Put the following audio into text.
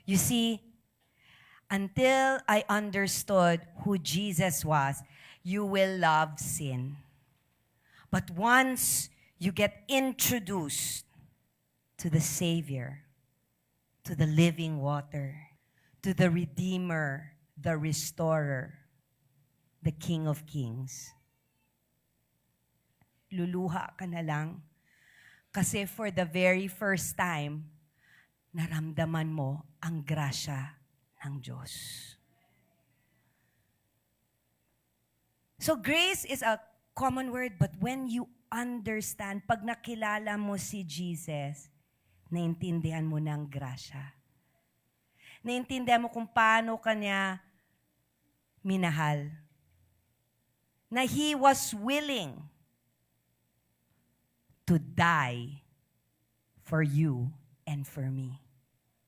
You see, until I understood who Jesus was, you will love sin. But once you get introduced to the Savior, to the living water, to the Redeemer, the Restorer, the King of Kings, luluha ka na lang. Kasi for the very first time, naramdaman mo ang grasya ng Diyos. So grace is a common word, but when you understand, pag nakilala mo si Jesus, naintindihan mo ng grasya. Naintindihan mo kung paano kanya minahal. Na He was willing to die for you and for me.